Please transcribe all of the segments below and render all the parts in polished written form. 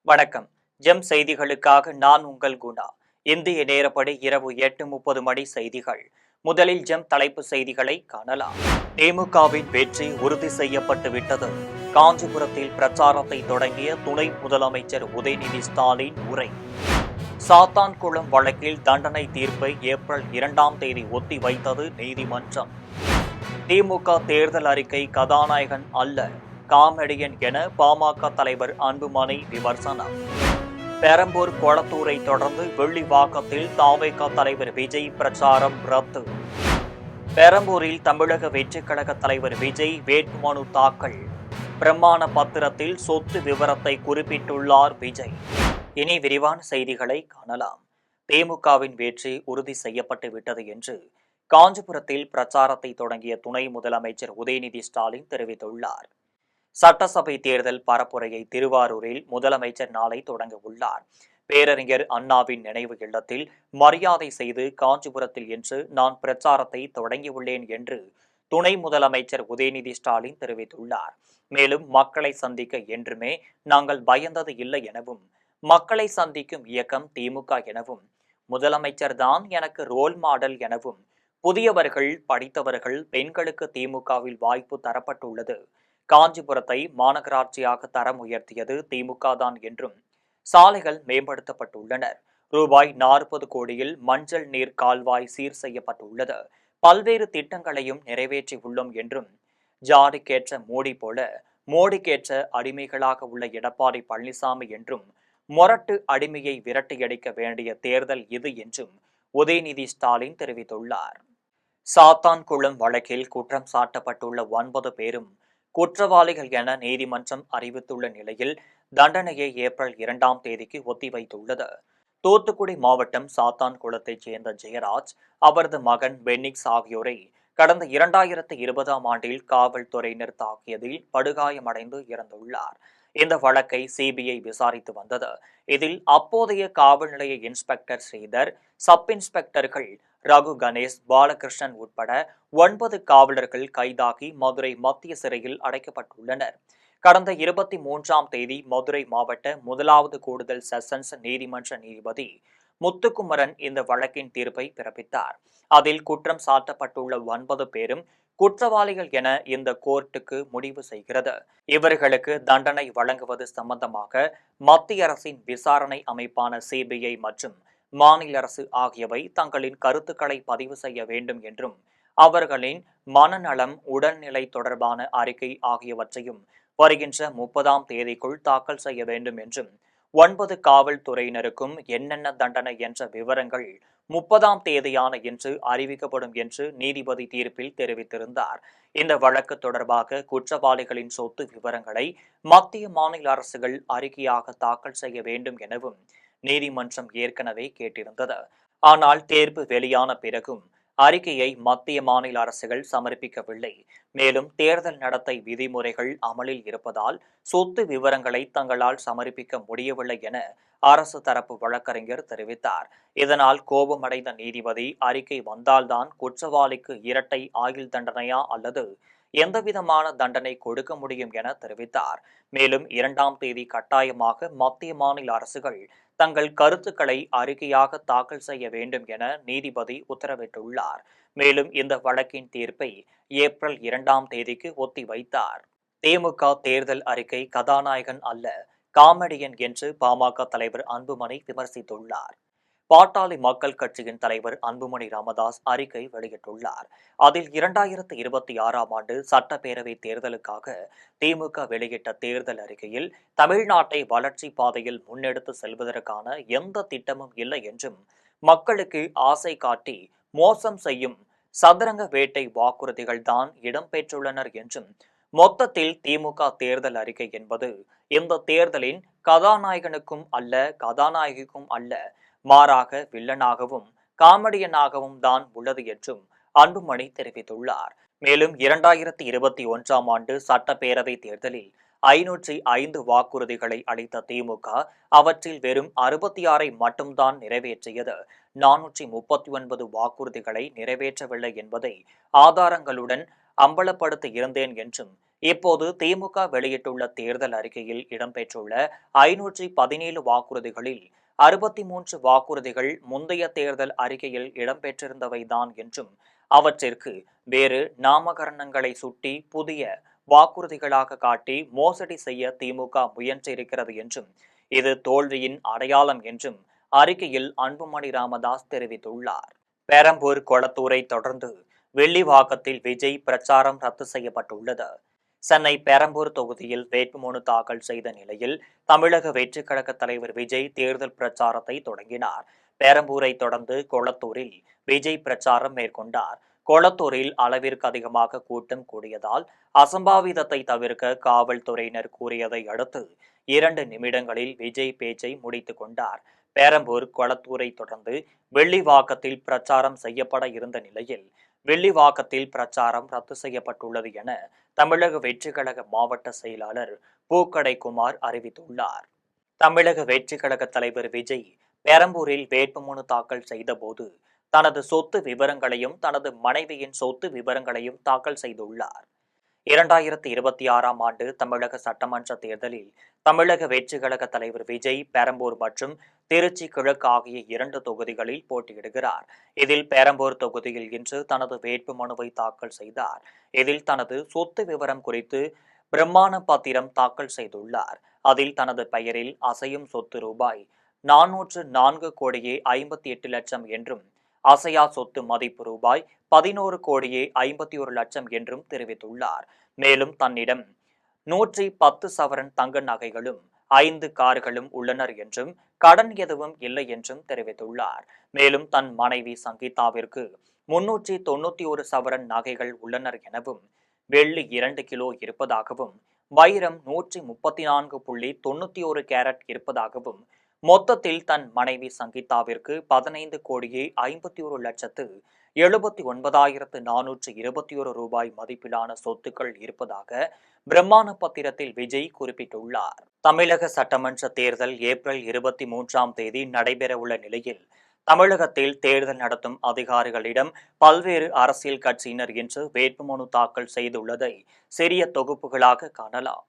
வணக்கம். ஜெம் செய்திகளுக்காக நான் உங்கள் குணா. இந்திய நேரப்படி இரவு 8:30 மணி செய்திகள். முதலில் ஜெம் தலைப்பு செய்திகளை காணலாம். திமுகவின் வெற்றி உறுதி செய்யப்பட்டு விட்டது. காஞ்சிபுரத்தில் பிரச்சாரத்தை தொடங்கிய துணை முதலமைச்சர் உதயநிதி ஸ்டாலின் உரை. சாத்தான்குளம் வழக்கில் தண்டனை தீர்ப்பை ஏப்ரல் 2ஆம் தேதி ஒத்தி வைத்தது நீதிமன்றம். திமுக தேர்தல் அறிக்கை கதாநாயகன் அல்ல, காமெடியன் என பாமக தலைவர் அன்புமணி விமர்சனம். பெரம்பூர் கொளத்தூரை தொடர்ந்து வெள்ளிவாக்கத்தில் தாவேகா தலைவர் விஜய் பிரச்சாரம் ரத்து. பெரம்பூரில் தமிழக வெற்றிக் கழக தலைவர் விஜய் வேட்புமனு தாக்கல். பிரமாண பத்திரத்தில் சொத்து விவரத்தை குறிப்பிட்டுள்ளார் விஜய். இனி விரிவான செய்திகளை காணலாம். திமுகவின் வெற்றி உறுதி செய்யப்பட்டு விட்டது என்று காஞ்சிபுரத்தில் பிரச்சாரத்தை தொடங்கிய துணை முதலமைச்சர் உதயநிதி ஸ்டாலின் தெரிவித்துள்ளார். சட்டசபை தேர்தல் பரப்புரையை திருவாரூரில் முதலமைச்சர் நாளை தொடங்க உள்ளார். பேரறிஞர் அண்ணாவின் நினைவு இல்லத்தில் மரியாதை செய்து காஞ்சிபுரத்தில் இன்று நான் பிரச்சாரத்தை தொடங்கியுள்ளேன் என்று துணை முதலமைச்சர் உதயநிதி ஸ்டாலின் தெரிவித்துள்ளார். மேலும் மக்களை சந்திக்க என்றுமே நாங்கள் பயந்தது இல்லை எனவும், மக்களை சந்திக்கும் இயக்கம் திமுக எனவும், முதலமைச்சர் தான் எனக்கு ரோல் மாடல் எனவும், புதியவர்கள், படித்தவர்கள், பெண்களுக்கு திமுகவில் வாய்ப்பு தரப்பட்டுள்ளது, காஞ்சிபுரத்தை மாநகராட்சியாக தரம் உயர்த்தியது திமுக தான் என்றும், சாலைகள் மேம்படுத்தப்பட்டுள்ளனர், ரூபாய் 40 கோடியில் மஞ்சள் நீர் கால்வாய் சீர் செய்யப்பட்டுள்ளது, பல்வேறு திட்டங்களையும் நிறைவேற்றியுள்ளோம் என்றும், ஜாடிக்கேற்ற மோடி போல மோடிக்கேற்ற அடிமைகளாக உள்ள எடப்பாடி பழனிசாமி என்றும், மொரட்டு அடிமையை விரட்டியடிக்க வேண்டிய தேர்தல் இது என்றும் உதயநிதி ஸ்டாலின் தெரிவித்துள்ளார். சாத்தான்குளம் வழக்கில் குற்றம் சாட்டப்பட்டுள்ள 9 பேரும் குற்றவாளிகள் என நீதிமன்றம் அறிவித்துள்ள நிலையில் தண்டனையை ஏப்ரல் 2ஆம் தேதிக்கு ஒத்திவைத்துள்ளது. தூத்துக்குடி மாவட்டம் சாத்தான்குளத்தைச் சேர்ந்த ஜெயராஜ், அவரது மகன் பென்னிக்ஸ் ஆகியோரை கடந்த 2020ஆம் ஆண்டில் காவல்துறையினர் தாக்கியதில் படுகாயமடைந்து இறந்துள்ளார். இந்த வழக்கை சிபிஐ விசாரித்து வந்தது. இதில் அப்போதைய காவல் நிலைய இன்ஸ்பெக்டர் ஸ்ரீதர், சப் இன்ஸ்பெக்டர்கள் ரகு கணேஷ், பாலகிருஷ்ணன் உட்பட 9 காவலர்கள் கைதாகி மதுரை மத்திய சிறையில் அடைக்கப்பட்டுள்ளனர். கடந்த 23ஆம் தேதி மதுரை மாவட்ட 1வது கூடுதல் செஷன்ஸ் நீதிமன்ற நீதிபதி முத்துக்குமரன் இந்த வழக்கின் தீர்ப்பை பிறப்பித்தார். அதில் குற்றம் சாட்டப்பட்டுள்ள 9 பேரும் குற்றவாளிகள் என இந்த கோர்ட்டுக்கு முடிவு செய்கிறது. இவர்களுக்கு தண்டனை வழங்குவது சம்பந்தமாக மத்திய அரசின் விசாரணை அமைப்பான சிபிஐ மற்றும் மாநில அரசு ஆகியவை தங்களின் கருத்துக்களை பதிவு செய்ய வேண்டும் என்றும், அவர்களின் மனநலம், உடல்நிலை தொடர்பான அறிக்கை ஆகியவற்றையும் வருகின்ற 30ஆம் தேதிக்குள் தாக்கல் செய்ய வேண்டும் என்றும், 9 காவல்துறையினருக்கும் என்னென்ன தண்டனை என்ற விவரங்கள் 30ஆம் தேதியான இன்று அறிவிக்கப்படும் என்று நீதிபதி தீர்ப்பில் தெரிவித்திருந்தார். இந்த வழக்கு தொடர்பாக குற்றவாளிகளின் சொத்து விவரங்களை மத்திய, மாநில அரசுகள் அறிக்கையாக தாக்கல் செய்ய வேண்டும் எனவும் நீதிமன்றம் ஏற்கனவே கேட்டிருந்தது. ஆனால் தேர்வு வெளியான பிறகும் அறிக்கையை மத்திய, மாநில அரசுகள் சமர்ப்பிக்கவில்லை. மேலும் தேர்தல் நடத்தை விதிமுறைகள் அமலில் இருப்பதால் சொத்து விவரங்களை தங்களால் சமர்ப்பிக்க முடியவில்லை என அரசு தரப்பு வழக்கறிஞர் தெரிவித்தார். இதனால் கோபமடைந்த நீதிபதி, அறிக்கை வந்தால்தான் குற்றவாளிக்கு இரட்டை ஆயுள் தண்டனையா அல்லது எந்தவிதமான தண்டனை கொடுக்க முடியும் என தெரிவித்தார். மேலும் 2ஆம் தேதி கட்டாயமாக மத்திய, மாநில அரசுகள் தங்கள் கருத்துக்களை அறிக்கையாக தாக்கல் செய்ய வேண்டும் என நீதிபதி உத்தரவிட்டுள்ளார். மேலும் இந்த வழக்கின் தீர்ப்பை ஏப்ரல் 2ஆம் தேதிக்கு ஒத்திவைத்தார். திமுக தேர்தல் அறிக்கை கதாநாயகன் அல்ல, காமெடியன் என்று பாமக தலைவர் அன்புமணி விமர்சித்துள்ளார். பாட்டாளி மக்கள் கட்சியின் தலைவர் அன்புமணி ராமதாஸ் அறிக்கை வெளியிட்டுள்ளார். அதில் 2026ஆம் ஆண்டு சட்டப்பேரவை தேர்தலுக்காக திமுக வெளியிட்ட தேர்தல் அறிக்கையில் தமிழ்நாட்டை வளர்ச்சி பாதையில் முன்னெடுத்து செல்வதற்கான எந்த திட்டமும் இல்லை என்றும், மக்களுக்கு ஆசை காட்டி மோசம் செய்யும் சதுரங்க வேட்டை வாக்குறுதிகள் தான் இடம்பெற்றுள்ளனர் என்றும், மொத்தத்தில் திமுக தேர்தல் அறிக்கை என்பது இந்த தேர்தலின் கதாநாயகனுக்கும் அல்ல, கதாநாயகிக்கும் அல்ல, மாறாக வில்லனாகவும் காமெடியனாகவும் தான் உள்ளது என்றும் அன்புமணி தெரிவித்துள்ளார். மேலும் 2021ஆம் ஆண்டு சட்டப்பேரவை தேர்தலில் 505 வாக்குறுதிகளை அளித்த திமுக அவற்றில் வெறும் 66ஐ மட்டும்தான் நிறைவேற்றியது. 439 வாக்குறுதிகளை நிறைவேற்றவில்லை என்பதை ஆதாரங்களுடன் அம்பலப்படுத்தி இருந்தேன் என்றும், இப்போது திமுக வெளியிட்டுள்ள தேர்தல் அறிக்கையில் இடம்பெற்றுள்ள 517 வாக்குறுதிகளில் 63 வாக்குறுதிகள் முந்தைய தேர்தல் அறிக்கையில் இடம்பெற்றிருந்தவைதான் என்றும் அவற்றிற்கு வேறு நாமகரணங்களை சுட்டி புதிய வாக்குறுதிகளாக காட்டி மோசடி செய்ய திமுக முயன்றிருக்கிறது என்றும் இது தோல்வியின் அடையாளம் என்றும் அறிக்கையில் அன்புமணி ராமதாஸ் தெரிவித்துள்ளார். பெரம்பூர் கொளத்தூரை தொடர்ந்து வெள்ளிவாக்கத்தில் விஜய் பிரச்சாரம் ரத்து செய்யப்பட்டுள்ளது. சென்னை பெரம்பூர் தொகுதியில் வேட்புமனு தாக்கல் செய்த நிலையில் தமிழக வெற்றிக் கழக தலைவர் விஜய் தேர்தல் பிரச்சாரத்தை தொடங்கினார். பெரம்பூரை தொடர்ந்து கொளத்தூரில் விஜய் பிரச்சாரம் மேற்கொண்டார். கொளத்தூரில் அளவிற்கு அதிகமாக கூட்டம் கூடியதால் அசம்பாவிதத்தை தவிர்க்க காவல்துறையினர் கூறியதை அடுத்து 2 நிமிடங்களில் விஜய் பேச்சை முடித்துக் கொண்டார். பெரம்பூர் கொளத்தூரை தொடர்ந்து வெள்ளிவாக்கத்தில் பிரச்சாரம் செய்யப்பட இருந்த நிலையில் வெள்ளிவாக்கத்தில் பிரச்சாரம் ரத்து செய்யப்பட்டுள்ளது என தமிழக வெற்றிக் கழக மாவட்ட செயலாளர் பூக்கடை குமார் அறிவித்துள்ளார். தமிழக வெற்றிக் கழக தலைவர் விஜய் பெரம்பூரில் வேட்புமனு தாக்கல் செய்தபோது தனது சொத்து விவரங்களையும் தனது மனைவியின் சொத்து விவரங்களையும் தாக்கல் செய்துள்ளார். 2026ஆம் ஆண்டு தமிழக சட்டமன்ற தேர்தலில் தமிழக வெற்றிக் கழக தலைவர் விஜய் பெரம்பூர் மற்றும் திருச்சி கிழக்கு ஆகிய 2 தொகுதிகளில் போட்டியிடுகிறார். இதில் பெரம்பூர் தொகுதியில் இன்று தனது வேட்புமனுவை தாக்கல் செய்தார். இதில் தனது சொத்து விவரம் குறித்து பிரமாண பத்திரம் தாக்கல் செய்துள்ளார். அதில் தனது பெயரில் அசையும் சொத்து ரூபாய் 404 கோடியே 58 லட்சம் என்றும் அசையா சொத்து மதிப்பு ரூபாய் 11 கோடியே 51 லட்சம் என்றும் தெரிவித்துள்ளார். மேலும் தன்னிடம் 110 சவரன் தங்க நகைகளும் 5 கார்களும் உள்ளனர் என்றும் கடன் எதுவும் இல்லை என்றும் தெரிவித்துள்ளார். மேலும் தன் மனைவி சங்கீதாவிற்கு 391 சவரன் நகைகள் உள்ளனர் எனவும் வெள்ளி 2 கிலோ இருப்பதாகவும் வைரம் 134.91 கேரட் இருப்பதாகவும் மொத்தத்தில் தன் மனைவி சங்கீதாவிற்கு 15 கோடியே 51 லட்சத்து 79,421 ரூபாய் மதிப்பிலான சொத்துக்கள் இருப்பதாக பிரமாண பத்திரத்தில் விஜய் குறிப்பிட்டுள்ளார். தமிழக சட்டமன்ற தேர்தல் ஏப்ரல் 23ஆம் தேதி நடைபெறவுள்ள நிலையில் தமிழகத்தில் தேர்தல் நடத்தும் அதிகாரிகளிடம் பல்வேறு அரசியல் கட்சியினர் இன்று வேட்புமனு தாக்கல் செய்துள்ளதை சிறிய தொகுப்புகளாக காணலாம்.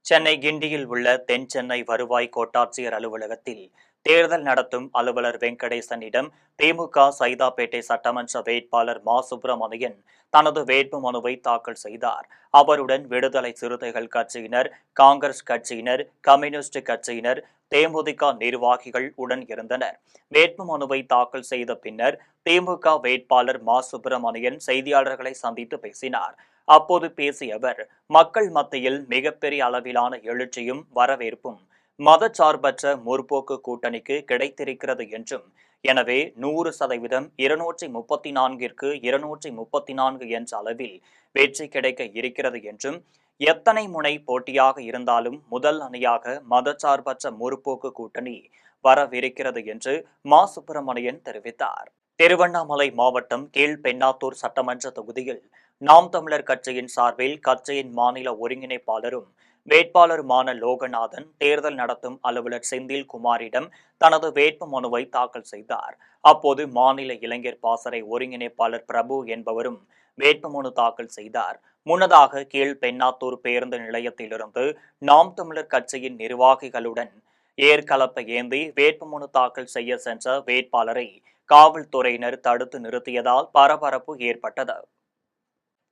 சென்னை கிண்டியில் உள்ள தென் சென்னை வருவாய் கோட்டாட்சியர் அலுவலகத்தில் தேர்தல் நடத்தும் அலுவலர் வெங்கடேசனிடம் திமுக சைதாப்பேட்டை சட்டமன்ற வேட்பாளர் மா. சுப்பிரமணியன் தனது வேட்புமனுவை தாக்கல் செய்தார். அவருடன் விடுதலை சிறுத்தைகள் கட்சியினர், காங்கிரஸ் கட்சியினர், கம்யூனிஸ்ட் கட்சியினர், தேமுதிக நிர்வாகிகள் உடன் இருந்தனர். வேட்புமனுவை தாக்கல் செய்த பின்னர் திமுக வேட்பாளர் மா. சுப்பிரமணியன் செய்தியாளர்களை சந்தித்து பேசினார். அப்போது பேசிய அவர், மக்கள் மத்தியில் மிகப்பெரிய அளவிலான எழுச்சியும் வரவேற்பும் மதச்சார்பற்ற முற்போக்கு கூட்டணிக்கு கிடைத்திருக்கிறது என்றும், எனவே 100% 234ற்கு 234 என்ற அளவில் வெற்றி கிடைக்க இருக்கிறது என்றும், எத்தனை முனை போட்டியாக இருந்தாலும் முதல் அணியாக மதச்சார்பற்ற முற்போக்கு கூட்டணி வரவிருக்கிறது என்று மா. சுப்பிரமணியன் தெரிவித்தார். திருவண்ணாமலை மாவட்டம் கீழ்பெண்ணாத்தூர் சட்டமன்ற தொகுதியில் நாம் தமிழர் கட்சியின் சார்பில் கட்சியின் மாநில ஒருங்கிணைப்பாளரும் வேட்பாளருமான லோகநாதன் தேர்தல் நடத்தும் அலுவலர் செந்தில் குமாரிடம் தனது வேட்பு மனுவை தாக்கல் செய்தார். அப்போது மாநில இளைஞர் பாசறை ஒருங்கிணைப்பாளர் பிரபு என்பவரும் வேட்புமனு தாக்கல் செய்தார். முன்னதாக கீழ்பெண்ணாத்தூர் பேருந்து நிலையத்திலிருந்து நாம் தமிழர் கட்சியின் நிர்வாகிகளுடன் ஏர்கலப்பை ஏந்தி வேட்புமனு தாக்கல் செய்ய சென்ற வேட்பாளரை காவல்துறையினர் தடுத்து நிறுத்தியதால் பரபரப்பு ஏற்பட்டது.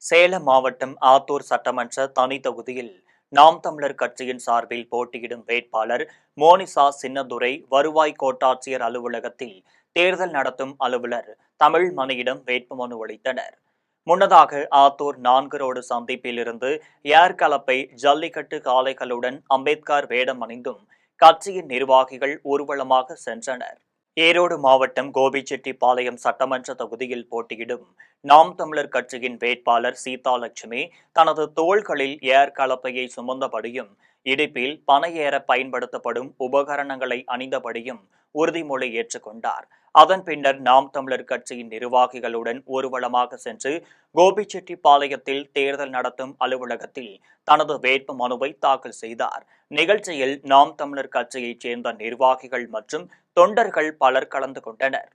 சேலம் மாவட்டம் ஆத்தூர் சட்டமன்ற தனி தொகுதியில் நாம் தமிழர் கட்சியின் சார்பில் போட்டியிடும் வேட்பாளர் மோனிசா சின்னதுரை வருவாய் கோட்டாட்சியர் அலுவலகத்தில் தேர்தல் நடத்தும் அலுவலர் தமிழ்மணியிடம் வேட்புமனு அளித்தனர். முன்னதாக ஆத்தூர் 4 ரோடு சந்திப்பில் இருந்து ஏர்கலப்பை ஜல்லிக்கட்டு காளைகளுடன் அம்பேத்கர் வேடம் அணிந்தும் கட்சியின் நிர்வாகிகள் ஊர்வலமாக சென்றனர். ஈரோடு மாவட்டம் கோபிச்செட்டிப்பாளையம் சட்டமன்ற தொகுதியில் போட்டியிடும் நாம் தமிழர் கட்சியின் வேட்பாளர் சீதாலட்சுமி தனது தோள்களில் ஏர் கலப்பையை சுமந்தபடியும் இடுப்பில் பனை ஏற பயன்படுத்தப்படும் உபகரணங்களை அணிந்தபடியும் உறுதிமொழி ஏற்றுக்கொண்டார். அதன் பின்னர் நாம் தமிழர் கட்சியின் நிர்வாகிகளுடன் ஊர்வலமாக சென்று கோபிச்செட்டிப்பாளையத்தில் தேர்தல் நடத்தும் அலுவலகத்தில் தனது வேட்பு மனுவை தாக்கல் செய்தார். நிகழ்ச்சியில் நாம் தமிழர் கட்சியைச் சேர்ந்த நிர்வாகிகள் மற்றும் தொண்டர்கள் பலர் கலந்து கொண்டனர்.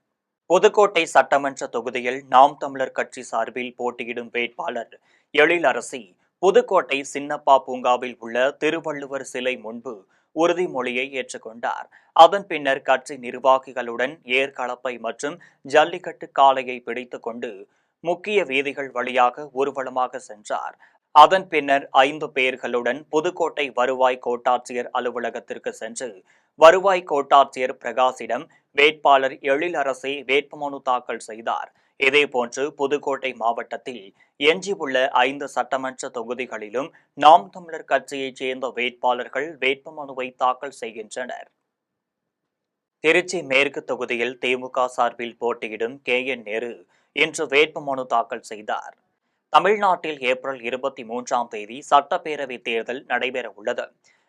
புதுக்கோட்டை சட்டமன்ற தொகுதியில் நாம் தமிழர் கட்சி சார்பில் போட்டியிடும் வேட்பாளர் எழிலரசி புதுக்கோட்டை சின்னப்பா பூங்காவில் உள்ள திருவள்ளுவர் சிலை முன்பு உறுதிமொழியை ஏற்றுக்கொண்டார். அதன் பின்னர் கட்சி நிர்வாகிகளுடன் ஏர்கலப்பை மற்றும் ஜல்லிக்கட்டு காளையை பிடித்துக் கொண்டு முக்கிய வீதிகள் வழியாக ஊர்வலமாக சென்றார். அதன் பின்னர் 5 பேர்களுடன் புதுக்கோட்டை வருவாய் கோட்டாட்சியர் அலுவலகத்திற்கு சென்று வருவாய் கோட்டாட்சியர் பிரகாசிடம் வேட்பாளர் எழிலரசே வேட்புமனு தாக்கல் செய்தார். இதேபோன்று புதுக்கோட்டை மாவட்டத்தில் எஞ்சியுள்ள 5 சட்டமன்ற தொகுதிகளிலும் நாம் தமிழர் கட்சியைச் சேர்ந்த வேட்பாளர்கள் வேட்புமனுவை தாக்கல் செய்கின்றனர். திருச்சி மேற்கு தொகுதியில் திமுக சார்பில் போட்டியிடும் KN நேரு இன்று வேட்புமனு தாக்கல் செய்தார். தமிழ்நாட்டில் ஏப்ரல் 23ஆம் தேதி சட்டப்பேரவை தேர்தல் நடைபெற உள்ளது.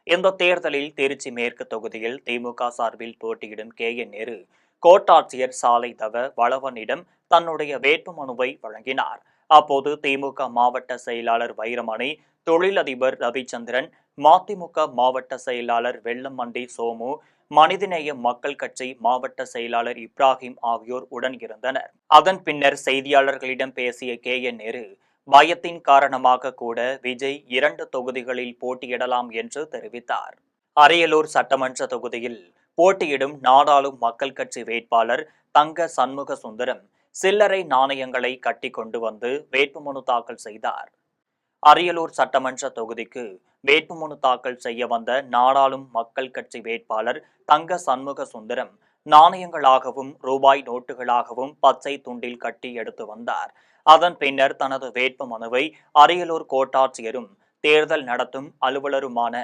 இந்த தேர்தலில் திருச்சி மேற்கு தொகுதியில் திமுக சார்பில் போட்டியிடும் KN நேரு கோட்டாட்சியர் சாலை தவ வளவனிடம் தன்னுடைய வேட்புமனுவை வழங்கினார். அப்போது திமுக மாவட்ட செயலாளர் வைரமணி, தொழிலதிபர் ரவிச்சந்திரன், மதிமுக மாவட்ட செயலாளர் வெள்ளமண்டி சோமு, மனிதநேய மக்கள் கட்சி மாவட்ட செயலாளர் இப்ராஹிம் ஆகியோர் உடன் இருந்தனர். அதன் பின்னர் செய்தியாளர்களிடம் பேசிய KN நேரு பயத்தின் காரணமாக கூட விஜய் 2 தொகுதிகளில் போட்டியிடலாம் என்று தெரிவித்தார். அரியலூர் சட்டமன்ற தொகுதியில் போட்டியிடும் நாடாளும் மக்கள் கட்சி வேட்பாளர் தங்க சண்முக சுந்தரம் சில்லறை நாணயங்களை கட்டி கொண்டு வந்து வேட்புமனு தாக்கல் செய்தார். அரியலூர் சட்டமன்ற தொகுதிக்கு வேட்புமனு தாக்கல் செய்ய வந்த நாடாளும் மக்கள் கட்சி வேட்பாளர் தங்க சண்முக சுந்தரம் நாணயங்களாகவும் ரூபாய் நோட்டுகளாகவும் பச்சை துண்டில் கட்டி எடுத்து வந்தார். அதன் பின்னர் தனது வேட்புமனுவை அரியலூர் கோட்டாட்சியரும் தேர்தல் நடத்தும் அலுவலருமான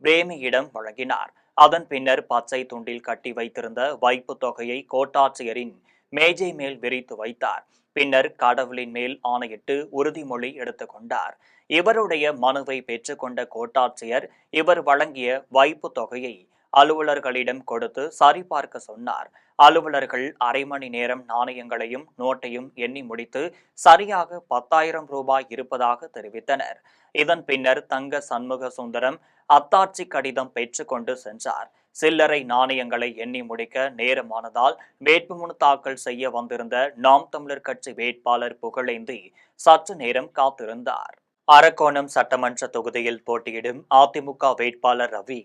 பிரேமியிடம் வழங்கினார். அதன் பின்னர் பச்சை துண்டில் கட்டி வைத்திருந்த வைப்பு தொகையை கோட்டாட்சியரின் மேஜை மேல் விரித்து வைத்தார். பின்னர் கடவுளின் மேல் ஆணையிட்டு உறுதிமொழி எடுத்துக் கொண்டார். இவருடைய மனுவை பெற்றுக்கொண்ட கோட்டாட்சியர் இவர் வழங்கிய வைப்பு தொகையை அலுவலர்களிடம் கொடுத்து சரிபார்க்க சொன்னார். அலுவலர்கள் அரை மணி நேரம் நாணயங்களையும் நோட்டையும் எண்ணி முடித்து சரியாக 10,000 ரூபாய் இருப்பதாக தெரிவித்தனர். இதன் பின்னர் தங்க சண்முக சுந்தரம் அத்தாட்சி கடிதம் பெற்றுக்கொண்டு சென்றார். சில்லறை நாணயங்களை எண்ணி முடிக்க நேரமானதால் வேட்புமனு தாக்கல் செய்ய வந்திருந்த நாம் தமிழர் கட்சி வேட்பாளர் புகழேந்தி சற்று நேரம் காத்திருந்தார். அரக்கோணம் சட்டமன்ற தொகுதியில் போட்டியிடும் அதிமுக வேட்பாளர் ரவி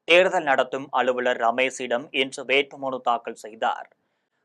தேர்தல் நடத்தும் அலுவலர் ரமேஷிடம் இன்று வேட்புமனு தாக்கல் செய்தார்.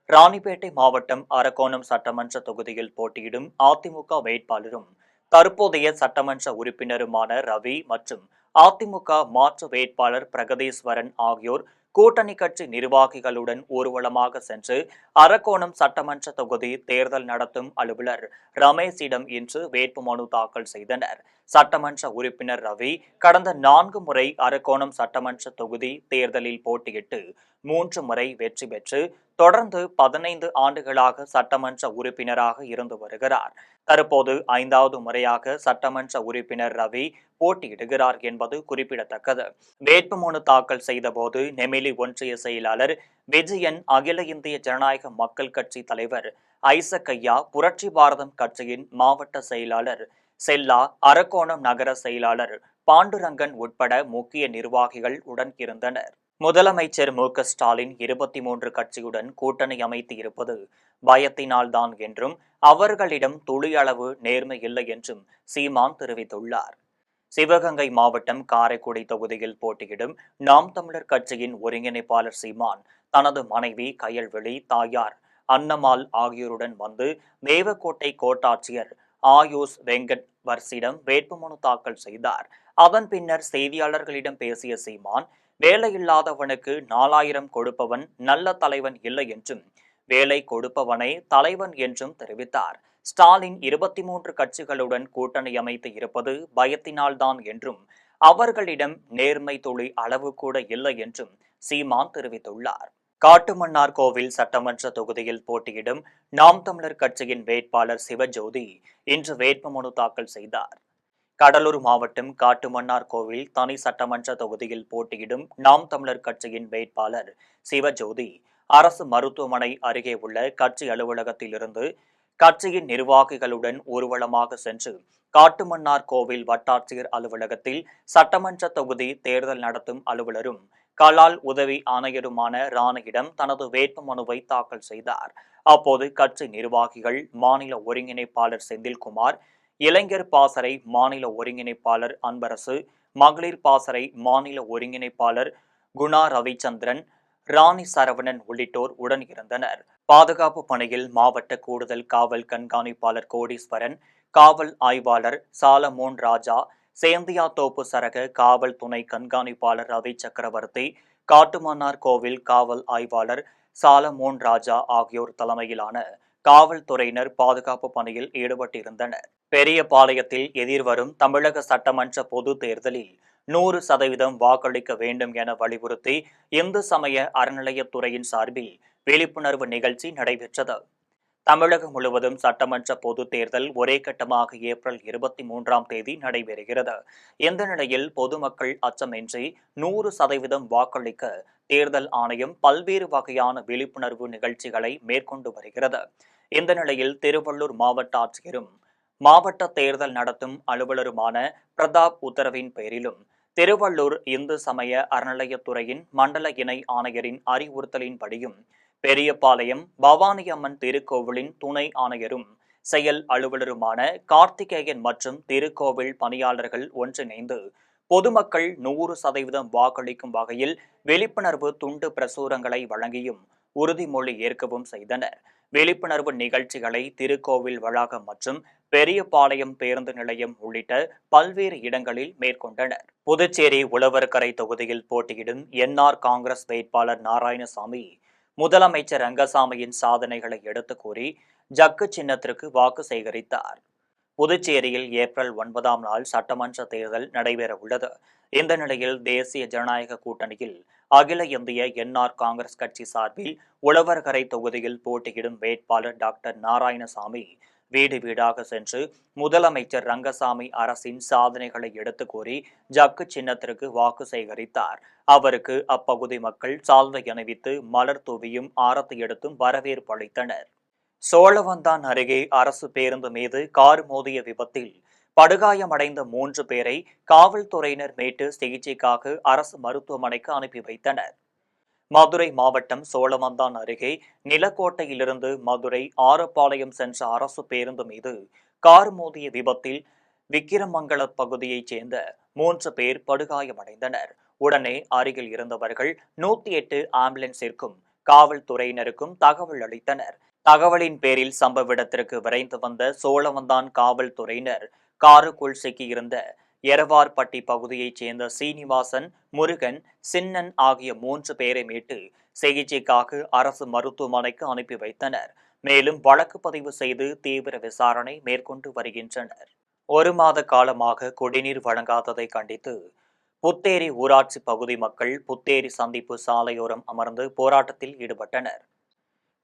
ராணிப்பேட்டை மாவட்டம் அரக்கோணம் சட்டமன்ற தொகுதியில் போட்டியிடும் அதிமுக வேட்பாளரும் தற்போதைய சட்டமன்ற உறுப்பினருமான ரவி மற்றும் அதிமுக மாற்று வேட்பாளர் பிரகதீஸ்வரன் ஆகியோர் கூட்டணி கட்சி நிர்வாகிகளுடன் ஊர்வலமாக சென்று அரக்கோணம் சட்டமன்ற தொகுதி தேர்தல் நடத்தும் அலுவலர் ரமேஷிடம் இன்று வேட்புமனு தாக்கல் செய்தனர். சட்டமன்ற உறுப்பினர் ரவி கடந்த 4 முறை அரக்கோணம் சட்டமன்ற தொகுதி தேர்தலில் போட்டியிட்டு 3 முறை வெற்றி பெற்று தொடர்ந்து 15 ஆண்டுகளாக சட்டமன்ற உறுப்பினராக இருந்து வருகிறார். தற்போது 5வது முறையாக சட்டமன்ற உறுப்பினர் ரவி போட்டியிடுகிறார் என்பது குறிப்பிடத்தக்கது. வேட்புமனு தாக்கல் செய்தபோது நெமிலி ஒன்றிய செயலாளர் விஜயன், அகில இந்திய ஜனநாயக மக்கள் கட்சி தலைவர் ஐசக்கையா, புரட்சி பாரதம் கட்சியின் மாவட்ட செயலாளர் செல்லா, அரக்கோணம் நகர செயலாளர் பாண்டுரங்கன் உட்பட முக்கிய நிர்வாகிகள் உடன் இருந்தனர். முதலமைச்சர் மு.க.ஸ்டாலின் 23 கட்சியுடன் கூட்டணி அமைத்து இருப்பது பயத்தினால்தான் என்றும் அவர்களிடம் துளியளவு நேர்மை இல்லை என்றும் சீமான் தெரிவித்துள்ளார். சிவகங்கை மாவட்டம் காரைக்குடி தொகுதியில் போட்டியிடும் நாம் தமிழர் கட்சியின் ஒருங்கிணைப்பாளர் சீமான் தனது மனைவி கயல்விழி, தாயார் அன்னம்மாள் ஆகியோருடன் வந்து தேவக்கோட்டை கோட்டாட்சியர் ஆயுஷ் வெங்கட் வர்சிடம் வேட்புமனு தாக்கல் செய்தார். அதன் பின்னர் செய்தியாளர்களிடம் பேசிய சீமான், வேலையில்லாதவனுக்கு 4,000 கொடுப்பவன் நல்ல தலைவன் இல்லை என்றும் வேலை கொடுப்பவனே தலைவன் என்றும் தெரிவித்தார். ஸ்டாலின் 23 கட்சிகளுடன் கூட்டணி அமைத்து இருப்பது பயத்தினால்தான் என்றும் அவர்களிடம் நேர்மை துளி அளவு கூட இல்லை என்றும் சீமான் தெரிவித்துள்ளார். காட்டுமன்னார்கோவில் சட்டமன்ற தொகுதியில் போட்டியிடும் நாம் தமிழர் கட்சியின் வேட்பாளர் சிவஜோதி இன்று வேட்புமனு தாக்கல் செய்தார். கடலூர் மாவட்டம் காட்டுமன்னார்கோவில் தனி சட்டமன்ற தொகுதியில் போட்டியிடும் நாம் தமிழர் கட்சியின் வேட்பாளர் சிவஜோதி அரசு மருத்துவமனை அருகே உள்ள கட்சி அலுவலகத்திலிருந்து கட்சியின் நிர்வாகிகளுடன் ஊர்வலமாக சென்று காட்டுமன்னார்கோவில் வட்டாட்சியர் அலுவலகத்தில் சட்டமன்ற தொகுதி தேர்தல் நடத்தும் அலுவலரும் கலால் உதவி ஆணையருமான ராணியிடம் தனது வேட்புமனுவை தாக்கல் செய்தார். அப்போது கட்சி நிர்வாகிகள், மாநில ஒருங்கிணைப்பாளர் செந்தில்குமார், இளைஞர் பாசறை மாநில ஒருங்கிணைப்பாளர் அன்பரசு, மகளிர் பாசறை மாநில ஒருங்கிணைப்பாளர் குணா ரவிச்சந்திரன், ராணி சரவணன் உள்ளிட்டோர் உடன் இருந்தனர். பாதுகாப்பு பணியில் மாவட்ட கூடுதல் காவல் கண்காணிப்பாளர் கோடீஸ்வரன், காவல் ஆய்வாளர் சாலமோன் ராஜா, சேந்தியாத்தோப்பு சரக காவல் துணை கண்காணிப்பாளர் ரவி சக்கரவர்த்தி, காட்டுமன்னார் கோவில் காவல் ஆய்வாளர் சாலமோன் ராஜா ஆகியோர் தலைமையிலான காவல்துறையினர் பாதுகாப்பு பணியில் ஈடுபட்டிருந்தனர். பெரியபாளையத்தில் எதிர்வரும் தமிழக சட்டமன்ற பொது தேர்தலில் 100% வாக்களிக்க வேண்டும் என வலியுறுத்தி இந்து சமய அறநிலையத்துறையின் சார்பில் விழிப்புணர்வு நிகழ்ச்சி நடைபெற்றது. தமிழகம் முழுவதும் சட்டமன்ற பொது தேர்தல் ஒரே கட்டமாக ஏப்ரல் 23ஆம் தேதி நடைபெறுகிறது. இந்த நிலையில் பொதுமக்கள் அச்சமின்றி 100% வாக்களிக்க தேர்தல் ஆணையம் பல்வேறு வகையான விழிப்புணர்வு நிகழ்ச்சிகளை மேற்கொண்டு வருகிறது. இந்த நிலையில் திருவள்ளூர் மாவட்ட ஆட்சியரும் மாவட்ட தேர்தல் நடத்தும் அலுவலருமான பிரதாப் உத்தரவின் பேரிலும் திருவள்ளூர் இந்து சமய அறநிலையத்துறையின் மண்டல இணை ஆணையரின் அறிவுறுத்தலின்படியும் பெரியபாளையம் பவானி அம்மன் திருக்கோவிலின் துணை ஆணையரும் செயல் அலுவலருமான கார்த்திகேயன் மற்றும் திருக்கோவில் பணியாளர்கள் ஒன்றிணைந்து பொதுமக்கள் 100% வாக்களிக்கும் வகையில் விழிப்புணர்வு துண்டு பிரசுரங்களை வழங்கியும் உறுதிமொழி ஏற்கவும் செய்தனர். விழிப்புணர்வு நிகழ்ச்சிகளை திருக்கோவில் வளாகம் மற்றும் பெரியபாளையம் பேருந்து நிலையம் உள்ளிட்ட பல்வேறு இடங்களில் மேற்கொண்டனர். புதுச்சேரி உழவர்கரை தொகுதியில் போட்டியிடும் என்ஆர் காங்கிரஸ் வேட்பாளர் நாராயணசாமி முதலமைச்சர் ரங்கசாமியின் சாதனைகளை எடுத்துக் கூறி ஜக்கு சின்னத்திற்கு வாக்கு சேகரித்தார். புதுச்சேரியில் ஏப்ரல் 9ஆம் நாள் சட்டமன்ற தேர்தல் நடைபெற உள்ளது. இந்த நிலையில் தேசிய ஜனநாயக கூட்டணியில் அகில இந்திய என்ஆர் காங்கிரஸ் கட்சி சார்பில் உழவர்கரை தொகுதியில் போட்டியிடும் வேட்பாளர் டாக்டர் நாராயணசாமி வீடு வீடாக சென்று முதலமைச்சர் ரங்கசாமி அரசின் சாதனைகளை எடுத்துக் கூறி ஜக்கு சின்னத்திற்கு வாக்கு சேகரித்தார். அவருக்கு அப்பகுதி மக்கள் சால்வை அணிவித்து மலர் தூவியும் ஆரத்தி எடுத்தும் வரவேற்பு அளித்தனர். சோழவந்தான் அருகே அரசு பேருந்து மீது கார் மோதிய விபத்தில் படுகாயமடைந்த 3 பேரை காவல்துறையினர் மீட்டு சிகிச்சைக்காக அரசு மருத்துவமனைக்கு அனுப்பி வைத்தனர். மதுரை மாவட்டம் சோழவந்தான் அருகே நிலக்கோட்டையிலிருந்து மதுரை ஆரப்பாளையம் சென்ற அரசு பேருந்து மீது கார் மோதிய விபத்தில் விக்கிரமங்கல பகுதியைச் சேர்ந்த 3 பேர் படுகாயமடைந்தனர். உடனே அருகில் இருந்தவர்கள் 108 ஆம்புலன்ஸிற்கும் காவல்துறையினருக்கும் தகவல் அளித்தனர். தகவலின் பேரில் சம்பவ இடத்திற்கு விரைந்து வந்த சோழவந்தான் காவல்துறையினர் காருக்குள் சிக்கியிருந்த எரவார்பட்டி பகுதியைச் சேர்ந்த சீனிவாசன், முருகன், சின்னன் ஆகிய 3 பேரை மீட்டு சிகிச்சைக்காக அரசு மருத்துவமனைக்கு அனுப்பி வைத்தனர். மேலும் வழக்கு பதிவு செய்து தீவிர விசாரணை மேற்கொண்டு வருகின்றனர். 1 மாத காலமாக குடிநீர் வழங்காததை கண்டித்து புத்தேரி ஊராட்சி பகுதி மக்கள் புத்தேரி சந்திப்பு சாலையோரம் அமர்ந்து போராட்டத்தில் ஈடுபட்டனர்.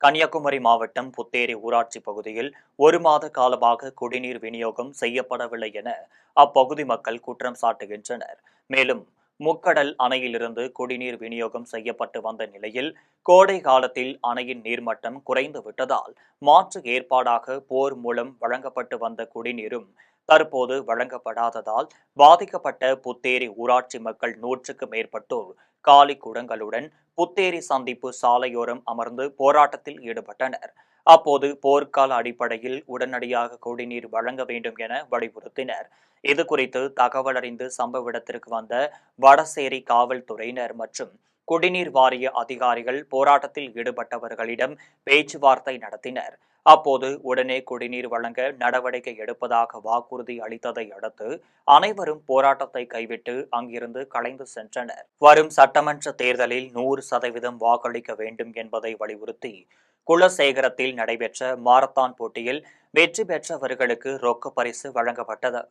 கன்னியாகுமரி மாவட்டம் புத்தேரி ஊராட்சி பகுதியில் 1 மாத காலமாக குடிநீர் விநியோகம் செய்யப்படவில்லை என அப்பகுதி மக்கள் குற்றம் சாட்டுகின்றனர். மேலும் முக்கடல் அணையிலிருந்து குடிநீர் விநியோகம் செய்யப்பட்டு வந்த நிலையில் கோடை காலத்தில் அணையின் நீர்மட்டம் குறைந்து விட்டதால் மாற்று ஏற்பாடாக போர் மூலம் வழங்கப்பட்டு வந்த குடிநீரும் தற்போது வழங்கப்படாததால் பாதிக்கப்பட்ட புத்தேரி ஊராட்சி மக்கள் 100க்கு மேற்பட்டோர் காலி குடங்களுடன் புத்தேரி சந்திப்பு சாலையோரம் அமர்ந்து போராட்டத்தில் ஈடுபட்டனர். அப்போது போர்க்கால அடிப்படையில் உடனடியாக குடிநீர் வழங்க வேண்டும் என வலியுறுத்தினர். இதுகுறித்து தகவல் அறிந்து சம்பவ இடத்திற்கு வந்த வடசேரி காவல்துறையினர் மற்றும் குடிநீர் வாரிய அதிகாரிகள் போராட்டத்தில் ஈடுபட்டவர்களிடம் பேச்சுவார்த்தை நடத்தினர். அப்போது உடனே குடிநீர் வழங்க நடவடிக்கை எடுப்பதாக வாக்குறுதி அளித்ததை அடுத்து அனைவரும் போராட்டத்தை கைவிட்டு அங்கிருந்து கலைந்து சென்றனர். வரும் சட்டமன்ற தேர்தலில் 100% வாக்களிக்க வேண்டும் என்பதை வலியுறுத்தி குலசேகரத்தில் நடைபெற்ற மாரத்தான் போட்டியில் வெற்றி பெற்றவர்களுக்கு ரொக்க பரிசு வழங்கப்பட்டது.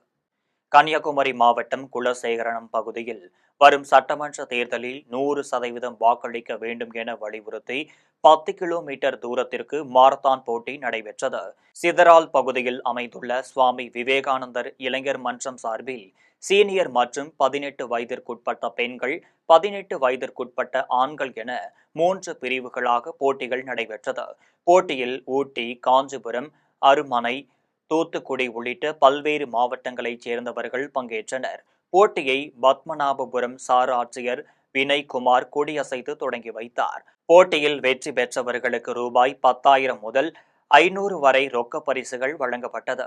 கன்னியாகுமரி மாவட்டம் குலசேகரம் பகுதியில் வரும் சட்டமன்ற தேர்தலில் 100% வாக்களிக்க வேண்டும் என வலியுறுத்தி 10 கிலோமீட்டர் தூரத்திற்கு மாரத்தான் போட்டி நடைபெற்றது. சிதறால் பகுதியில் அமைந்துள்ள சுவாமி விவேகானந்தர் இளைஞர் மன்றம் சார்பில் சீனியர் மற்றும் 18 வயதிற்குட்பட்ட பெண்கள், 18 வயதிற்குட்பட்ட ஆண்கள் என 3 பிரிவுகளாக போட்டிகள் நடைபெற்றது. போட்டியில் ஊட்டி, காஞ்சிபுரம், அருமனை, தூத்துக்குடி உள்ளிட்ட பல்வேறு மாவட்டங்களைச் சேர்ந்தவர்கள் பங்கேற்றனர். போட்டியை பத்மநாபபுரம் சார் ஆட்சியர் வினய்குமார் கொடியசைத்து தொடங்கி வைத்தார். போட்டியில் வெற்றி பெற்றவர்களுக்கு ரூபாய் 10,000 முதல் 500 வரை ரொக்க பரிசுகள் வழங்கப்பட்டது.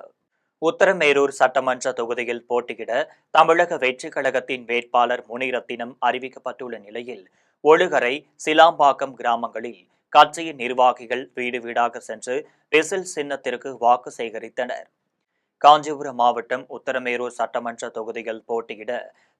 உத்தரமேரூர் சட்டமன்ற தொகுதியில் போட்டியிட தமிழக வெற்றிக் கழகத்தின் வேட்பாளர் முனிரத்தினம் அறிவிக்கப்பட்டுள்ள நிலையில் ஒழுகரை சிலாம்பாக்கம் கிராமங்களில் கட்சியின் நிர்வாகிகள் வீடு வீடாக சென்று விசில் சின்னத்திற்கு வாக்கு சேகரித்தனர். காஞ்சிபுரம் மாவட்டம் உத்தரமேரூர் சட்டமன்ற தொகுதியில் போட்டியிட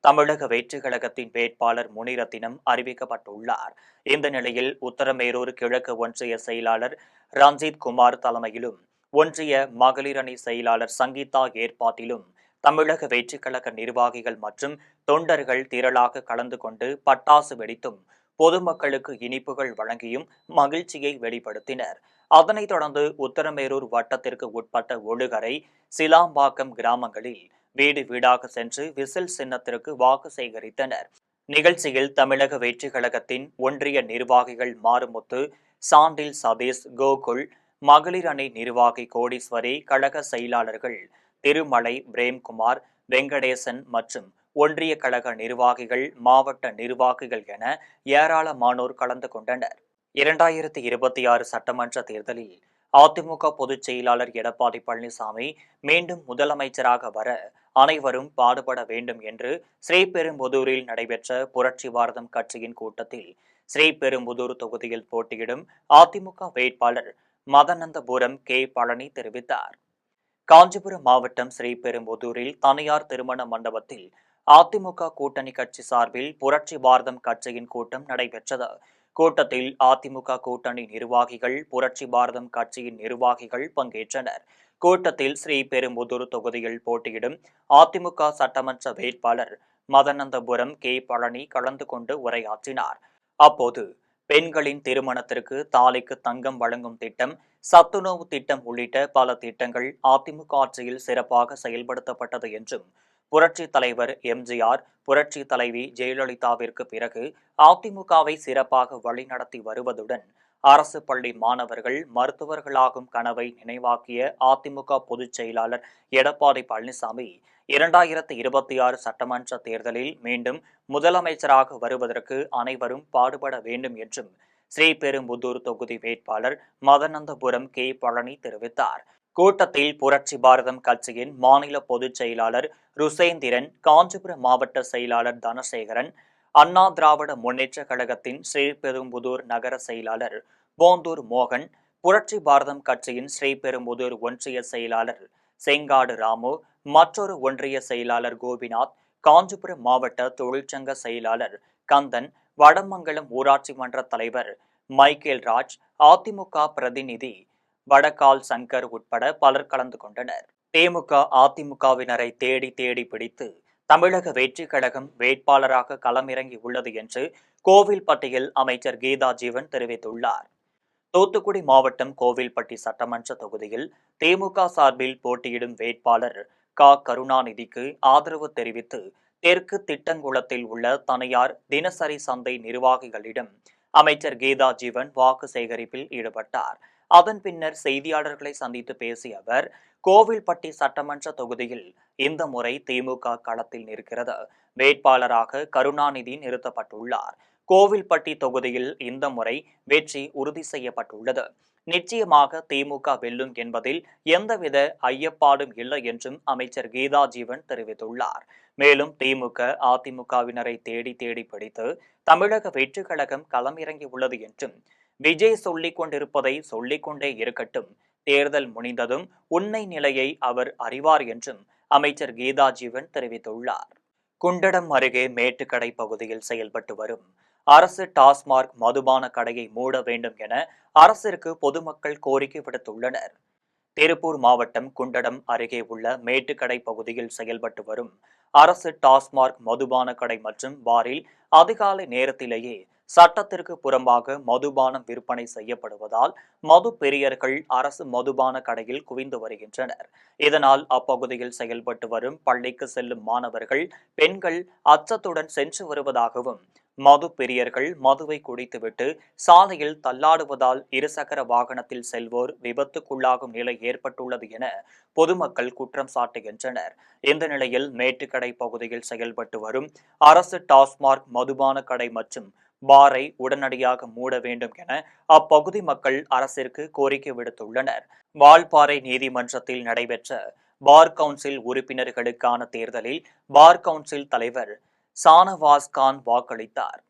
தமிழக வெற்றிக் கழகத்தின் வேட்பாளர் முனிரத்தினம் அறிவிக்கப்பட்டுள்ளார். இந்த நிலையில் உத்தரமேரூர் கிழக்கு ஒன்றிய செயலாளர் ரஞ்சித் குமார் தலைமையிலும் ஒன்றிய மகளிர் அணி செயலாளர் சங்கீதா ஏற்பாட்டிலும் தமிழக வெற்றிக் கழக நிர்வாகிகள் மற்றும் தொண்டர்கள் திரளாக கலந்து கொண்டு பட்டாசு வெடித்தும் பொதுமக்களுக்கு இனிப்புகள் வழங்கியும் மகிழ்ச்சியை வெளிப்படுத்தினர். அதனைத் தொடர்ந்து உத்தரமேரூர் வட்டத்திற்கு உட்பட்ட ஒழுகரை சிலாம்பாக்கம் கிராமங்களில் வீடு வீடாக சென்று விசில் சின்னத்திற்கு வாக்கு சேகரித்தனர். நிகழ்ச்சியில் தமிழக வெற்றிக் கழகத்தின் ஒன்றிய நிர்வாகிகள் மாறுமுத்து, சாண்டில் சதீஷ், கோகுல், மகளிர் அணி நிர்வாகி கோடீஸ்வரி, கழக செயலாளர்கள் திருமலை, பிரேம்குமார், வெங்கடேசன் மற்றும் ஒன்றிய கழக நிர்வாகிகள், மாவட்ட நிர்வாகிகள் என ஏராளமானோர் கலந்து கொண்டனர். 2026 சட்டமன்ற தேர்தலில் அதிமுக பொதுச் செயலாளர் எடப்பாடி பழனிசாமி மீண்டும் முதலமைச்சராக வர அனைவரும் பாடுபட வேண்டும் என்று ஸ்ரீபெரும்புதூரில் நடைபெற்ற புரட்சி பாரதம் கட்சியின் கூட்டத்தில் ஸ்ரீபெரும்புதூர் தொகுதியில் போட்டியிடும் அதிமுக வேட்பாளர் மதனந்தபுரம் கே. பழனி தெரிவித்தார். காஞ்சிபுரம் மாவட்டம் ஸ்ரீபெரும்புதூரில் தனியார் திருமண மண்டபத்தில் அதிமுக கூட்டணி கட்சி சார்பில் புரட்சி பாரதம் கட்சியின் கூட்டம் நடைபெற்றது. கூட்டத்தில் அதிமுக கூட்டணி நிர்வாகிகள், புரட்சி பாரதம் கட்சியின் நிர்வாகிகள் பங்கேற்றனர். கூட்டத்தில் ஸ்ரீபெரும்புதூர் தொகுதியில் போட்டியிடும் அதிமுக சட்டமன்ற வேட்பாளர் மதனந்தபுரம் கே. பழனி கலந்து கொண்டு உரையாற்றினார். அப்போது பெண்களின் திருமணத்திற்கு தாலிக்கு தங்கம் வழங்கும் திட்டம், சத்துணவு திட்டம் உள்ளிட்ட பல திட்டங்கள் அதிமுக ஆட்சியில் சிறப்பாக செயல்படுத்தப்பட்டது என்றும், புரட்சி தலைவர் எம்ஜிஆர், புரட்சி தலைவி ஜெயலலிதாவிற்கு பிறகு அதிமுகவை சிறப்பாக வழிநடத்தி வருவதுடன் அரசு பள்ளி மாணவர்கள் மருத்துவர்களாகும் கனவை நினைவாக்கிய அதிமுக பொதுச் செயலாளர் எடப்பாடி பழனிசாமி 2026 சட்டமன்ற தேர்தலில் மீண்டும் முதலமைச்சராக வருவதற்கு அனைவரும் பாடுபட வேண்டும் என்றும் ஸ்ரீபெரும்புதூர் தொகுதி வேட்பாளர் மதனந்தபுரம் கே. பழனி தெரிவித்தார். கூட்டத்தில் புரட்சி பாரதம் கட்சியின் மாநில பொதுச் செயலாளர் ருசேந்திரன், காஞ்சிபுரம் மாவட்ட செயலாளர் தனசேகரன், அண்ணா திராவிட முன்னேற்ற கழகத்தின் ஸ்ரீபெரும்புதூர் நகர செயலாளர் போந்தூர் மோகன், புரட்சி பாரதம் கட்சியின் ஸ்ரீபெரும்புதூர் ஒன்றிய செயலாளர் செங்காடு ராமு, மற்றொரு ஒன்றிய செயலாளர் கோபிநாத், காஞ்சிபுரம் மாவட்ட தொழிற்சங்க செயலாளர் கந்தன், வடமங்கலம் ஊராட்சி மன்ற தலைவர் மைக்கேல் ராஜ், அதிமுக பிரதிநிதி வடகால் சங்கர் உட்பட பலர் கலந்து கொண்டனர். திமுக அதிமுகவினரை தேடி தேடி பிடித்து தமிழக வெற்றிக் கழகம் வேட்பாளராக களமிறங்கி உள்ளது என்று கோவில்பட்டியில் அமைச்சர் கீதா ஜீவன் தெரிவித்துள்ளார். தூத்துக்குடி மாவட்டம் கோவில்பட்டி சட்டமன்ற தொகுதியில் திமுக சார்பில் போட்டியிடும் வேட்பாளர் க. கருணாநிதிக்கு ஆதரவு தெரிவித்து தெற்கு திட்டங்குளத்தில் உள்ள தனியார் தினசரி சந்தை நிர்வாகிகளிடம் அமைச்சர் கீதா ஜீவன் வாக்கு சேகரிப்பில் ஈடுபட்டார். அதன் பின்னர் செய்தியாளர்களை சந்தித்து பேசிய அவர், கோவில்பட்டி சட்டமன்ற தொகுதியில் இந்த முறை திமுக களத்தில் நிற்கிறது. வேட்பாளராக கருணாநிதி நிறுத்தப்பட்டுள்ளார். கோவில்பட்டி தொகுதியில் இந்த முறை வெற்றி உறுதி செய்யப்பட்டுள்ளது. நிச்சயமாக திமுக வெல்லும் என்பதில் எந்தவித ஐயப்பாடும் இல்லை என்றும் அமைச்சர் கீதா ஜீவன் தெரிவித்துள்ளார். மேலும் திமுக அதிமுகவினரை தேடி தேடி பிடித்து தமிழக வெற்றிக் கழகம் களமிறங்கியுள்ளது என்றும், விஜய் சொல்லிக் கொண்டிருப்பதை சொல்லிக் கொண்டே இருக்கட்டும், தேர்தல் முடிந்ததும் உண்மை நிலையை அவர் அறிவார் என்றும் அமைச்சர் கீதா ஜீவன் தெரிவித்துள்ளார். குண்டடம் அருகே மேட்டுக்கடை பகுதியில் செயல்பட்டு வரும் அரசு டாஸ்மாக் மதுபான கடையை மூட வேண்டும் என அரசிற்கு பொதுமக்கள் கோரிக்கை விடுத்துள்ளனர். திருப்பூர் மாவட்டம் குண்டடம் அருகே உள்ள மேட்டுக்கடை பகுதியில் செயல்பட்டு வரும் அரசு டாஸ்மாக் மதுபான கடை மற்றும் பாரில் அதிகாலை நேரத்திலேயே சட்டத்திற்கு புறம்பாக மதுபானம் விற்பனை செய்யப்படுவதால் மது பிரியர்கள் அரசு மதுபான கடையில் குவிந்து வருகின்றனர். இதனால் அப்பகுதியில் செயல்பட்டு வரும் பள்ளிக்கு செல்லும் மாணவர்கள், பெண்கள் அச்சத்துடன் சென்று வருவதாகவும், மது பிரியர்கள் மதுவை குடித்துவிட்டு சாலையில் தள்ளாடுவதால் இருசக்கர வாகனத்தில் செல்வோர் விபத்துக்குள்ளாகும் நிலை ஏற்பட்டுள்ளது என பொதுமக்கள் குற்றம் சாட்டுகின்றனர். இந்த நிலையில் மேட்டுக்கடை பகுதியில் செயல்பட்டு வரும் அரசு டாஸ்மாக் மதுபான கடை மற்றும் பாரை உடனடியாக மூட வேண்டும் என அப்பகுதி மக்கள் அரசிற்கு கோரிக்கை விடுத்துள்ளனர். வால்பாறை நீதிமன்றத்தில் நடைபெற்ற பார் கவுன்சில் உறுப்பினர்களுக்கான தேர்தலில் பார் கவுன்சில் தலைவர் ஷானவாஸ் கான் வாக்களித்தார்.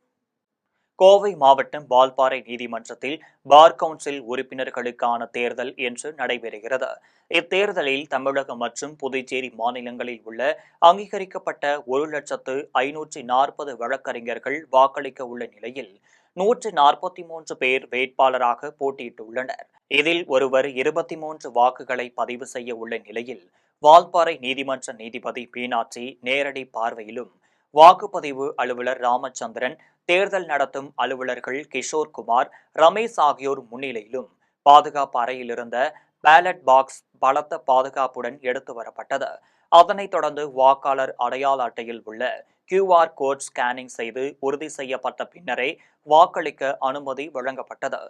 கோவை மாவட்டம் வால்பாறை நீதிமன்றத்தில் பார் கவுன்சில் உறுப்பினர்களுக்கான தேர்தல் இன்று நடைபெறுகிறது. இத்தேர்தலில் தமிழகம் மற்றும் புதுச்சேரி மாநிலங்களில் உள்ள அங்கீகரிக்கப்பட்ட 1,540,000 வழக்கறிஞர்கள் வாக்களிக்க உள்ள நிலையில் 143 பேர் வேட்பாளராக போட்டியிட்டுள்ளனர். இதில் ஒருவர் 23 வாக்குகளை பதிவு செய்ய உள்ள நிலையில் வால்பாறை நீதிமன்ற நீதிபதி மீனாட்சி நேரடி பார்வையிலும், வாக்குப்பதிவு அலுவலர் ராமச்சந்திரன், தேர்தல் நடத்தும் அலுவலர்கள் கிஷோர்குமார், ரமேஷ் ஆகியோர் முன்னிலையிலும் பாதுகாப்பு அறையில் இருந்த பேலட் பாக்ஸ் பலத்த பாதுகாப்புடன் எடுத்து வரப்பட்டது. அதனைத் தொடர்ந்து வாக்காளர் அடையாள அட்டையில் உள்ள QR கோட் ஸ்கேனிங் செய்து உறுதி செய்யப்பட்ட பின்னரே வாக்களிக்க அனுமதி வழங்கப்பட்டது.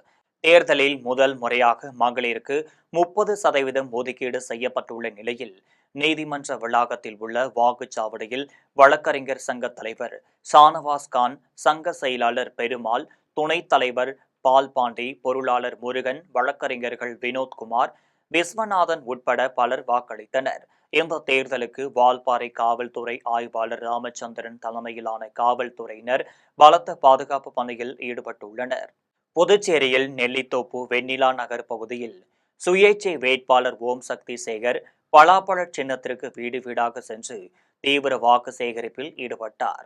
தேர்தலில் முதல் முறையாக மகளிருக்கு 30% ஒதுக்கீடு செய்யப்பட்டுள்ள நிலையில் நீதிமன்ற வளாகத்தில் உள்ள வாக்குச்சாவடியில் வழக்கறிஞர் சங்க தலைவர் ஷானவாஸ் கான், சங்க செயலாளர் பெருமாள், துணைத் தலைவர் பால்பாண்டி, பொருளாளர் முருகன், வழக்கறிஞர்கள் வினோத்குமார், விஸ்வநாதன் உட்பட பலர் வாக்களித்தனர். இந்த தேர்தலுக்கு வால்பாறை காவல்துறை ஆய்வாளர் ராமச்சந்திரன் தலைமையிலான காவல்துறையினர் பலத்த பாதுகாப்பு பணியில் ஈடுபட்டுள்ளனர். புதுச்சேரியில் நெல்லித்தோப்பு வெண்ணிலா நகர் பகுதியில் சுயேட்சை வேட்பாளர் ஓம் சக்தி சேகர் பலாப்பழ சின்னத்திற்கு வீடு வீடாக சென்று தீவிர வாக்கு சேகரிப்பில் ஈடுபட்டார்.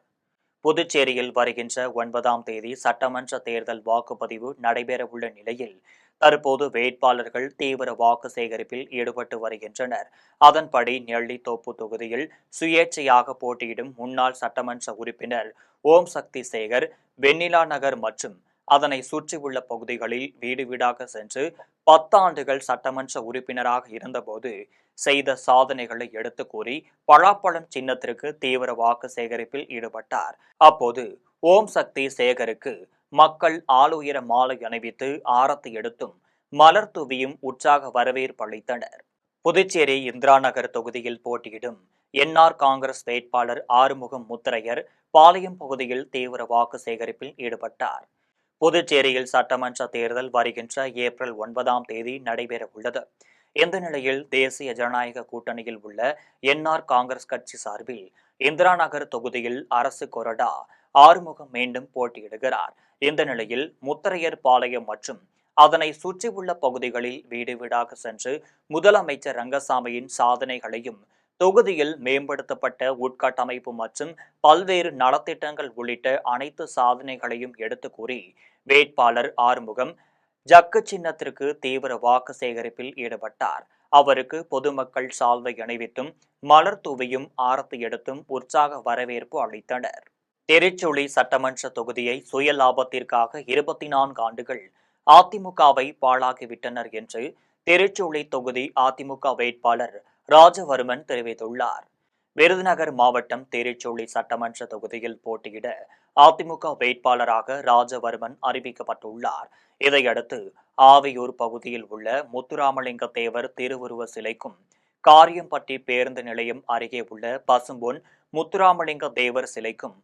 புதுச்சேரியில் வருகின்ற 9ஆம் தேதி சட்டமன்ற தேர்தல் வாக்குப்பதிவு நடைபெறவுள்ள நிலையில் தற்போது வேட்பாளர்கள் தீவிர வாக்கு சேகரிப்பில் ஈடுபட்டு வருகின்றனர். அதன்படி நெல்லித்தோப்பு தொகுதியில் சுயேட்சையாக போட்டியிடும் முன்னாள் சட்டமன்ற உறுப்பினர் ஓம் சக்தி சேகர் வெண்ணிலா நகர் மற்றும் அதனை சுற்றியுள்ள பகுதிகளில் வீடு வீடாக சென்று 10 ஆண்டுகள் சட்டமன்ற உறுப்பினராக இருந்தபோது செய்த சாதனைகளை எடுத்து கூறி பலாப்பழம் சின்னத்திற்கு தீவிர வாக்கு சேகரிப்பில் ஈடுபட்டார். அப்போது ஓம் சக்தி சேகருக்கு மக்கள் ஆளுயர மாலை அணிவித்து ஆரத்தி எடுத்தும் மலர் தூவியும் உற்சாக வரவேற்பு அளித்தனர். புதுச்சேரி இந்திரா நகர் தொகுதியில் போட்டியிடும் NR காங்கிரஸ் வேட்பாளர் ஆறுமுகம் முத்தரையர் பாளையம் பகுதியில் தீவிர வாக்கு சேகரிப்பில் ஈடுபட்டார். புதுச்சேரியில் சட்டமன்ற தேர்தல் வருகின்ற ஏப்ரல் 9ஆம் தேதி நடைபெறவுள்ளது. இந்த நிலையில் தேசிய ஜனநாயக கூட்டணியில் உள்ள NR காங்கிரஸ் கட்சி சார்பில் இந்திரா நகர் தொகுதியில் அரசு கொறடா ஆறுமுகம் மீண்டும் போட்டியிடுகிறார். இந்த நிலையில் முத்தரையர் பாளையம் மற்றும் அதனை சுற்றியுள்ள பகுதிகளில் வீடு வீடாக சென்று முதலமைச்சர் ரங்கசாமியின் சாதனைகளையும், தொகுதியில் மேம்படுத்தப்பட்ட உட்கட்டமைப்பு மற்றும் பல்வேறு நலத்திட்டங்கள் உள்ளிட்ட அனைத்து சாதனைகளையும் எடுத்து கூறி வேட்பாளர் ஆறுமுகம் ஜக்கு சின்னத்திற்கு தீவிர வாக்கு சேகரிப்பில் ஈடுபட்டார். அவருக்கு பொதுமக்கள் சால்வை அணிவித்தும் மலர் தூவியும் ஆரத்தி எடுத்தும் உற்சாக வரவேற்பு அளித்தனர். திருச்சுழி சட்டமன்ற தொகுதியை சுய லாபத்திற்காக 24 ஆண்டுகள் அதிமுகவை பாழாக்கிவிட்டனர் என்று திருச்சுழி தொகுதி அதிமுக வேட்பாளர் ராஜவர்மன் தெரிவித்துள்ளார். விருதுநகர் மாவட்டம் திருச்சுழி சட்டமன்ற தொகுதியில் போட்டியிட அதிமுக வேட்பாளராக ராஜவர்மன் அறிவிக்கப்பட்டுள்ளார். இதையடுத்து ஆவியூர் பகுதியில் உள்ள முத்துராமலிங்க தேவர் திருவுருவ சிலைக்கும், காரியம்பட்டி பேருந்து நிலையம் அருகே உள்ள பசும்பொன் முத்துராமலிங்க தேவர் சிலைக்கும்,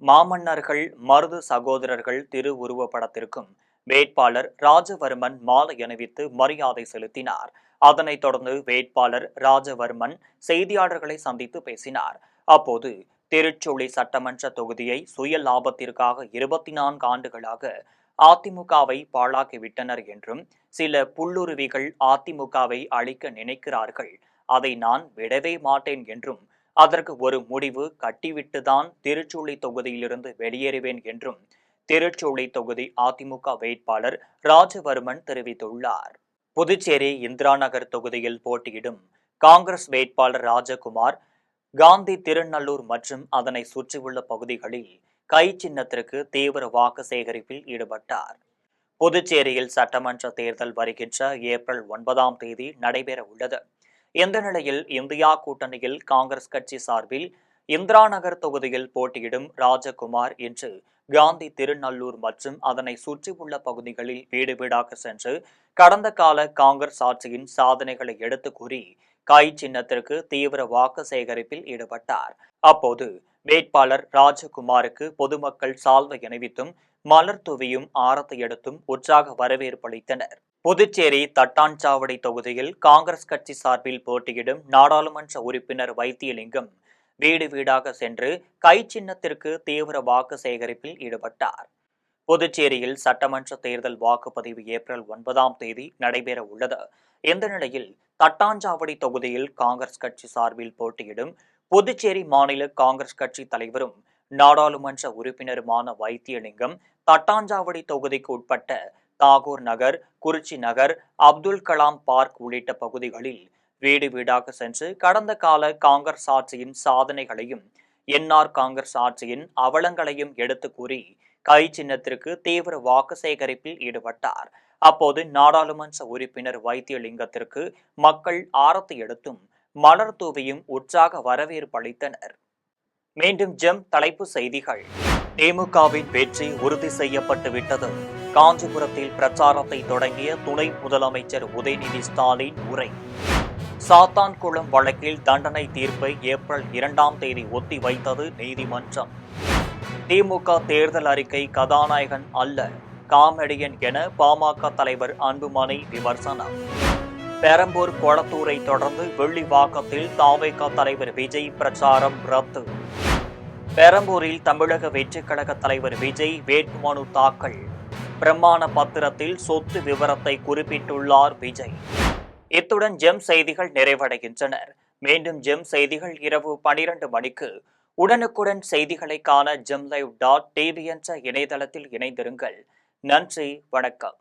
மாமன்னர்கள் மருது சகோதரர்கள் திருவுருவ படத்திற்கும் வேட்பாளர் ராஜவர்மன் மாலை அணிவித்து மரியாதை செலுத்தினார். அதனைத் தொடர்ந்து வேட்பாளர் ராஜவர்மன் செய்தியாளர்களை சந்தித்து பேசினார். அப்போது திருச்சுழி சட்டமன்ற தொகுதியை சுய லாபத்திற்காக 24 ஆண்டுகளாக அதிமுகவை பாழாக்கிவிட்டனர் என்றும், சில புல்லுருவிகள் அதிமுகவை அழிக்க நினைக்கிறார்கள், அதை நான் விடவே மாட்டேன் என்றும், அதற்கு ஒரு முடிவு கட்டிவிட்டுதான் திருச்சுழி தொகுதியிலிருந்து வெளியேறுவேன் என்றும் திருச்சுழி தொகுதி அதிமுக வேட்பாளர் ராஜவர்மன் தெரிவித்துள்ளார். புதுச்சேரி இந்திரா நகர் தொகுதியில் போட்டியிடும் காங்கிரஸ் வேட்பாளர் ராஜகுமார் காந்தி திருநல்லூர் மற்றும் அதனை சுற்றியுள்ள பகுதிகளில் கை சின்னத்திற்கு தீவிர வாக்கு சேகரிப்பில் ஈடுபட்டார். புதுச்சேரியில் சட்டமன்ற தேர்தல் வருகின்ற ஏப்ரல் 9ஆம் தேதி நடைபெற உள்ளது. இந்த நிலையில் இந்தியா கூட்டணியில் காங்கிரஸ் கட்சி சார்பில் இந்திரா நகர் தொகுதியில் போட்டியிடும் ராஜகுமார் இன்று காந்தி திருநல்லூர் மற்றும் அதனை சுற்றியுள்ள பகுதிகளில் வீடு வீடாக சென்று கடந்த கால காங்கிரஸ் ஆட்சியின் சாதனைகளை எடுத்து கூறி கை சின்னத்திற்கு தீவிர வாக்கு சேகரிப்பில் ஈடுபட்டார். அப்போது வேட்பாளர் ராஜகுமாருக்கு பொதுமக்கள் சால்வை அணிவித்தும் மலர் தூவியும் ஆரத்தி எடுத்தும் உற்சாக வரவேற்பு அளித்தனர். புதுச்சேரி தட்டாஞ்சாவடி தொகுதியில் காங்கிரஸ் கட்சி சார்பில் போட்டியிடும் நாடாளுமன்ற உறுப்பினர் வைத்தியலிங்கம் வீடு வீடாக சென்று கை சின்னத்திற்கு தீவிர வாக்கு சேகரிப்பில் ஈடுபட்டார். புதுச்சேரியில் சட்டமன்ற தேர்தல் வாக்குப்பதிவு ஏப்ரல் 9ஆம் தேதி நடைபெற உள்ளது. இந்த நிலையில் தட்டாஞ்சாவடி தொகுதியில் காங்கிரஸ் கட்சி சார்பில் போட்டியிடும் புதுச்சேரி மாநில காங்கிரஸ் கட்சி தலைவரும் நாடாளுமன்ற உறுப்பினருமான வைத்தியலிங்கம் தட்டாஞ்சாவடி தொகுதிக்கு உட்பட்ட தாகூர் நகர், குறிச்சி நகர், அப்துல் கலாம் பார்க் உள்ளிட்ட பகுதிகளில் வீடு வீடாக சென்று கடந்த கால காங்கிரஸ் ஆட்சியின் சாதனைகளையும் என்ஆர் காங்கிரஸ் ஆட்சியின் அவலங்களையும் எடுத்து கூறி கை சின்னத்திற்கு தீவிர வாக்கு சேகரிப்பில் ஈடுபட்டார். அப்போது நாடாளுமன்ற உறுப்பினர் வைத்தியலிங்கத்திற்கு மக்கள் ஆரத்தி எடுத்தும் மலர் தூவியும் உற்சாக வரவேற்பு அளித்தனர். மீண்டும் ஜெம் தலைப்பு செய்திகள். திமுகவின் வெற்றி உறுதி செய்யப்பட்டு விட்டது. காஞ்சிபுரத்தில் பிரச்சாரத்தை தொடங்கிய துணை முதலமைச்சர் உதயநிதி ஸ்டாலின் உரை. சாத்தான்குளம் வழக்கில் தண்டனை தீர்ப்பை ஏப்ரல் 2ஆம் தேதி ஒத்தி வைத்தது நீதிமன்றம். திமுக தேர்தல் அறிக்கை கதாநாயகன் அல்ல, காமெடியன் என பாமக தலைவர் அன்புமணி விமர்சனம். பெரம்பூர் கொளத்தூரை தொடர்ந்து வெள்ளிவாக்கத்தில் தாவேகா தலைவர் விஜய் பிரச்சாரம் ரத்து. பெரம்பூரில் தமிழக வெற்றிக் கழக தலைவர் விஜய் வேட்புமனு தாக்கல். பிரமாண பத்திரத்தில் சொத்து விவரத்தை குறிப்பிட்டுள்ளார் விஜய். இத்துடன் ஜெம் செய்திகள் நிறைவடைகின்றன. மீண்டும் ஜெம் செய்திகள் இரவு 12 மணிக்கு. உடனுக்குடன் செய்திகளை காண gemlive.tv என்ற இணையதளத்தில் இணைந்திருங்கள். நன்றி, வணக்கம்.